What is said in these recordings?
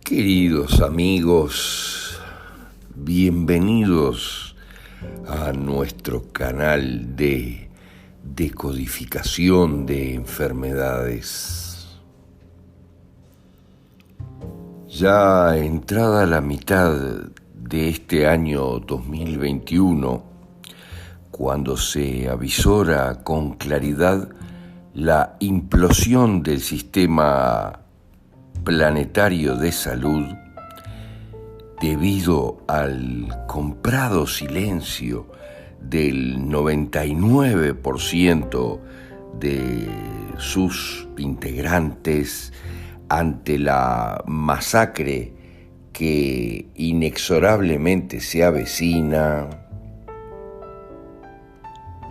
Queridos amigos, bienvenidos a nuestro canal de decodificación de enfermedades. Ya entrada la mitad de este año 2021, cuando se avisora con claridad la implosión del sistema planetario de salud debido al comprado silencio del 99% de sus integrantes ante la masacre que inexorablemente se avecina,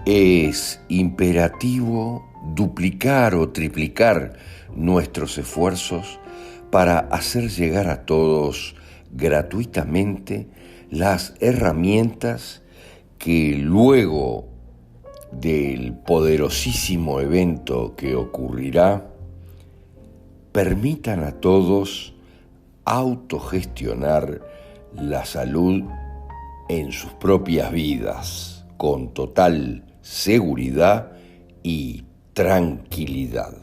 es imperativo duplicar o triplicar nuestros esfuerzos para hacer llegar a todos gratuitamente las herramientas que luego del poderosísimo evento que ocurrirá permitan a todos autogestionar la salud en sus propias vidas con total seguridad y tranquilidad.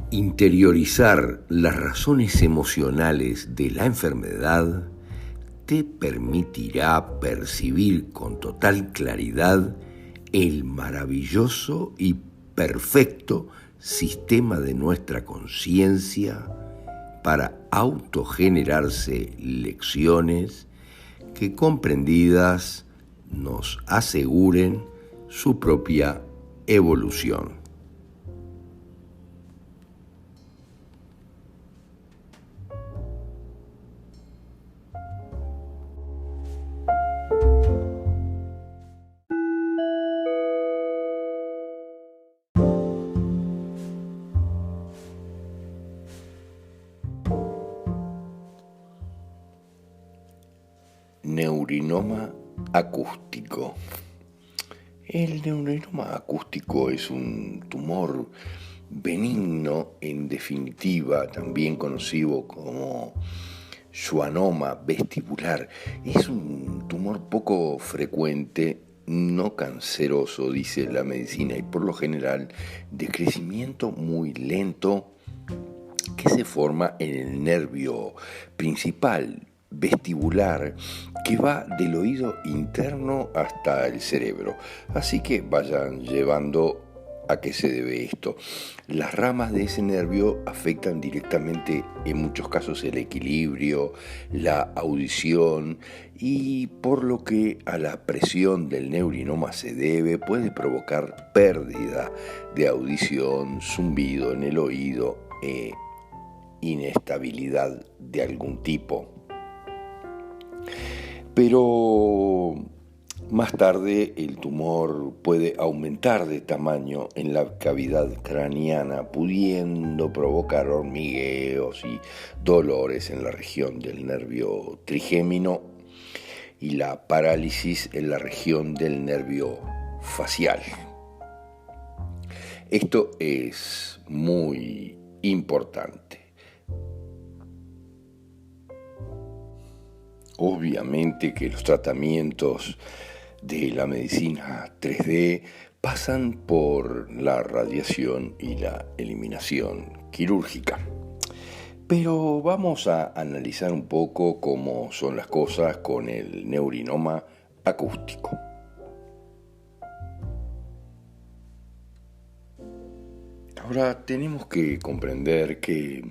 Interiorizar las razones emocionales de la enfermedad te permitirá percibir con total claridad el maravilloso y perfecto sistema de nuestra conciencia para autogenerarse lecciones que comprendidas nos aseguren su propia evolución. Neurinoma acústico. El neurinoma acústico es un tumor benigno, en definitiva, también conocido como schwannoma vestibular. Es un tumor poco frecuente, no canceroso, dice la medicina, y por lo general de crecimiento muy lento, que se forma en el nervio principal vestibular que va del oído interno hasta el cerebro. Así que vayan llevando a qué se debe esto. Las ramas de ese nervio afectan directamente, en muchos casos, el equilibrio, la audición, y por lo que a la presión del neurinoma se debe, puede provocar pérdida de audición, zumbido en el oído, inestabilidad de algún tipo. Pero más tarde el tumor puede aumentar de tamaño en la cavidad craneana, pudiendo provocar hormigueos y dolores en la región del nervio trigémino y la parálisis en la región del nervio facial. Esto es muy importante. Obviamente que los tratamientos de la medicina 3D pasan por la radiación y la eliminación quirúrgica. Pero vamos a analizar un poco cómo son las cosas con el neurinoma acústico. Ahora tenemos que comprender que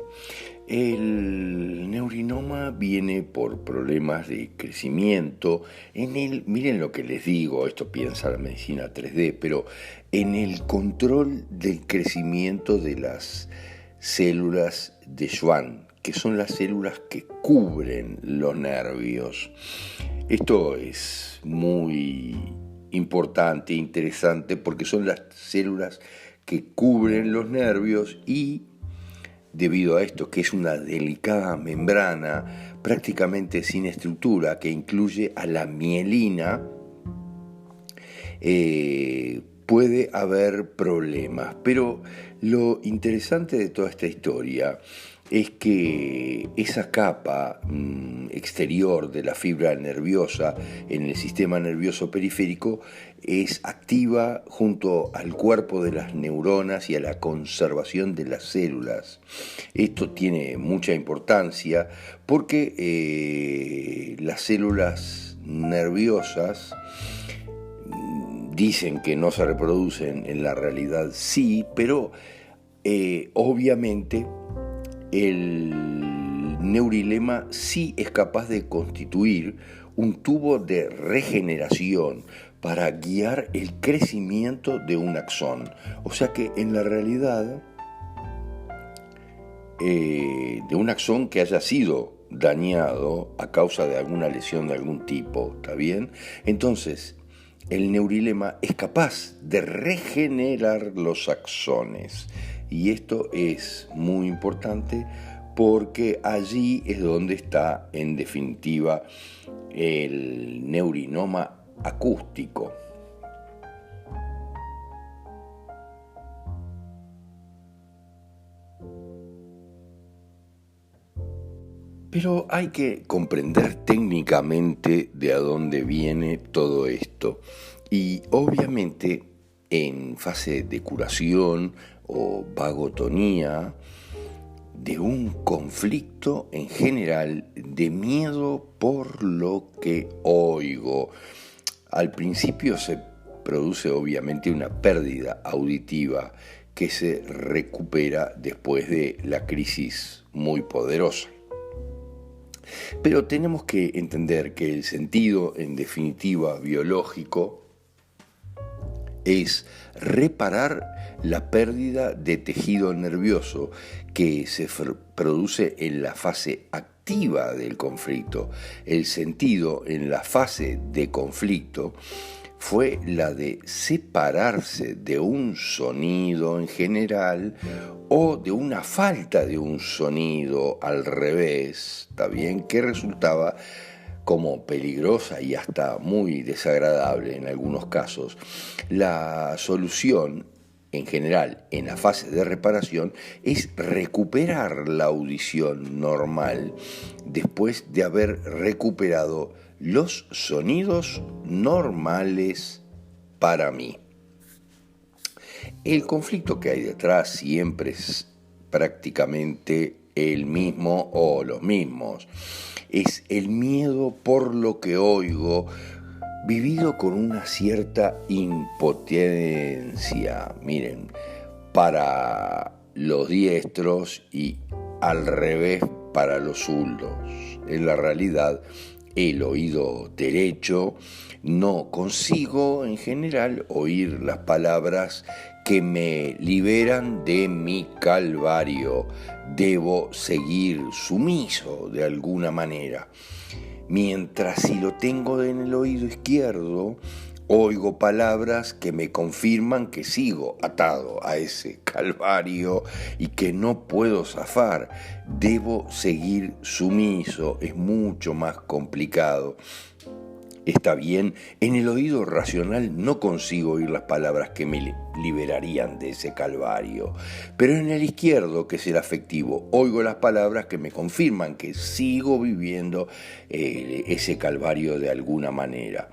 el neurinoma viene por problemas de crecimiento miren lo que les digo, esto piensa la medicina 3D, pero en el control del crecimiento de las células de Schwann, que son las células que cubren los nervios. Esto es muy importante e interesante porque son las células que cubren los nervios y debido a esto, que es una delicada membrana prácticamente sin estructura que incluye a la mielina, puede haber problemas. Pero lo interesante de toda esta historia es que esa capa exterior de la fibra nerviosa en el sistema nervioso periférico es activa junto al cuerpo de las neuronas y a la conservación de las células. Esto tiene mucha importancia porque las células nerviosas dicen que no se reproducen, en la realidad sí, pero obviamente el neurilema sí es capaz de constituir un tubo de regeneración para guiar el crecimiento de un axón. O sea que en la realidad de un axón que haya sido dañado a causa de alguna lesión de algún tipo, ¿está bien? Entonces, el neurilema es capaz de regenerar los axones. Y esto es muy importante porque allí es donde está, en definitiva, el neurinoma acústico. Pero hay que comprender técnicamente de a dónde viene todo esto. Y obviamente en fase de curación o vagotonía, de un conflicto en general de miedo por lo que oigo. Al principio se produce obviamente una pérdida auditiva que se recupera después de la crisis muy poderosa. Pero tenemos que entender que el sentido, en definitiva, biológico, es reparar la pérdida de tejido nervioso que se produce en la fase activa del conflicto. El sentido en la fase de conflicto fue la de separarse de un sonido en general o de una falta de un sonido al revés, ¿está bien? Que resultaba como peligrosa y hasta muy desagradable en algunos casos. La solución, en general, en la fase de reparación, es recuperar la audición normal después de haber recuperado los sonidos normales para mí. El conflicto que hay detrás siempre es prácticamente el mismo o los mismos. Es el miedo por lo que oigo, vivido con una cierta impotencia. Miren, para los diestros y al revés para los zurdos. En la realidad, el oído derecho no consigo en general oír las palabras que me liberan de mi calvario. Debo seguir sumiso de alguna manera. Mientras si lo tengo en el oído izquierdo, oigo palabras que me confirman que sigo atado a ese calvario y que no puedo zafar. Debo seguir sumiso, es mucho más complicado. Está bien, en el oído racional no consigo oír las palabras que me liberarían de ese calvario, pero en el izquierdo, que es el afectivo, oigo las palabras que me confirman que sigo viviendo ese calvario de alguna manera.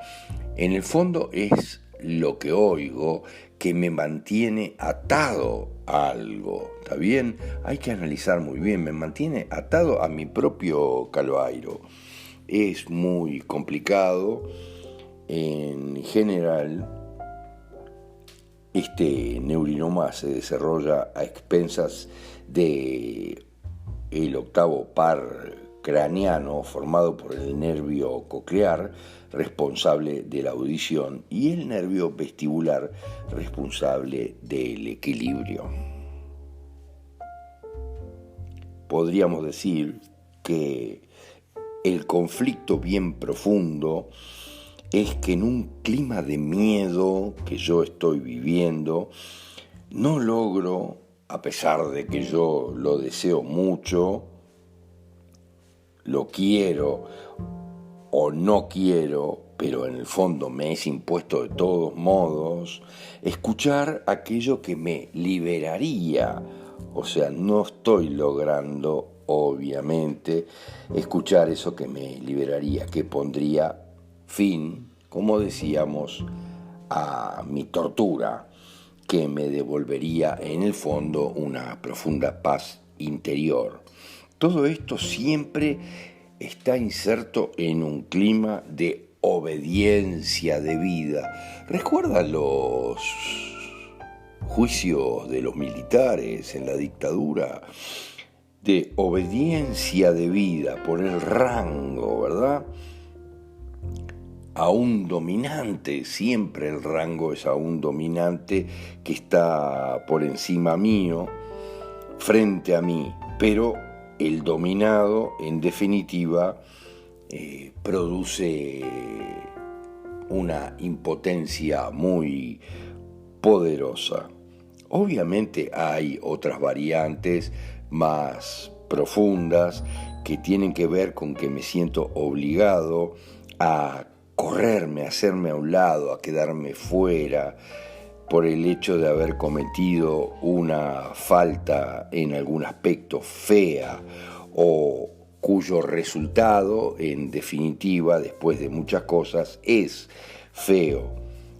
En el fondo es lo que oigo que me mantiene atado a algo, ¿está bien? Hay que analizar muy bien, me mantiene atado a mi propio calvario. Es muy complicado. En general, este neurinoma se desarrolla a expensas de el octavo par craneano formado por el nervio coclear, responsable de la audición, y el nervio vestibular, responsable del equilibrio. Podríamos decir que el conflicto bien profundo es que en un clima de miedo que yo estoy viviendo, no logro, a pesar de que yo lo deseo mucho, lo quiero o no quiero, pero en el fondo me es impuesto de todos modos, escuchar aquello que me liberaría. O sea, no estoy logrando, obviamente, escuchar eso que me liberaría, que pondría fin, como decíamos, a mi tortura, que me devolvería en el fondo una profunda paz interior. Todo esto siempre está inserto en un clima de obediencia debida. ¿Recuerda los juicios de los militares en la dictadura? De obediencia debida por el rango, ¿verdad? A un dominante, siempre el rango es a un dominante que está por encima mío, frente a mí, pero el dominado, en definitiva, produce una impotencia muy poderosa. Obviamente hay otras variantes más profundas que tienen que ver con que me siento obligado a correrme, a hacerme a un lado, a quedarme fuera por el hecho de haber cometido una falta en algún aspecto fea o cuyo resultado, en definitiva, después de muchas cosas, es feo,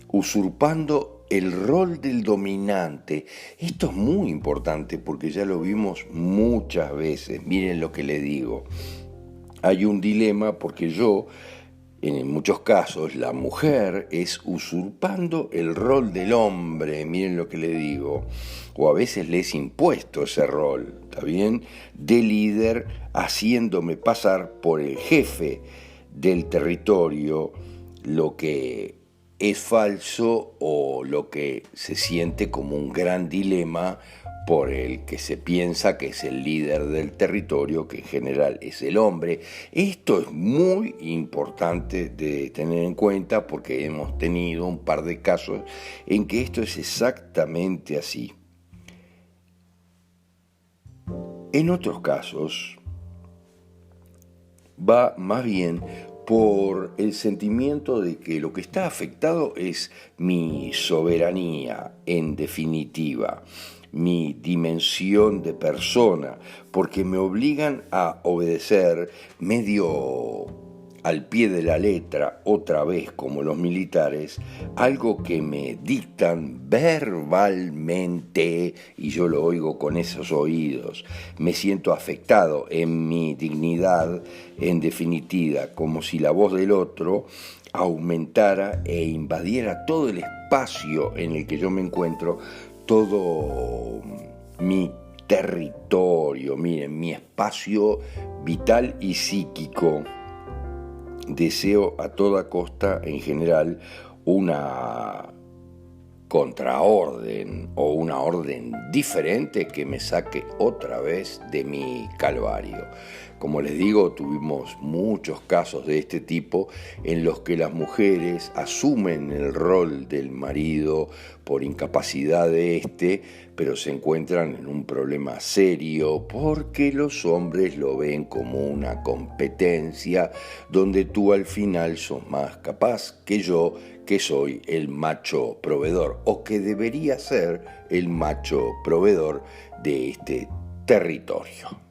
usurpando el rol del dominante. Esto es muy importante porque ya lo vimos muchas veces. Miren lo que le digo. Hay un dilema porque en muchos casos, la mujer es usurpando el rol del hombre, miren lo que le digo, o a veces le es impuesto ese rol, ¿está bien?, de líder, haciéndome pasar por el jefe del territorio, lo que es falso o lo que se siente como un gran dilema por el que se piensa que es el líder del territorio, que en general es el hombre. Esto es muy importante de tener en cuenta porque hemos tenido un par de casos en que esto es exactamente así. En otros casos va más bien por el sentimiento de que lo que está afectado es mi soberanía, en definitiva, mi dimensión de persona, porque me obligan a obedecer medio al pie de la letra, otra vez como los militares, algo que me dictan verbalmente y yo lo oigo con esos oídos. Me siento afectado en mi dignidad, en definitiva, como si la voz del otro aumentara e invadiera todo el espacio en el que yo me encuentro, todo mi territorio, miren, mi espacio vital y psíquico. Deseo a toda costa, en general, una contraorden o una orden diferente que me saque otra vez de mi calvario. Como les digo, tuvimos muchos casos de este tipo en los que las mujeres asumen el rol del marido por incapacidad de este, pero se encuentran en un problema serio porque los hombres lo ven como una competencia donde tú al final sos más capaz que yo, que soy el macho proveedor o que debería ser el macho proveedor de este territorio.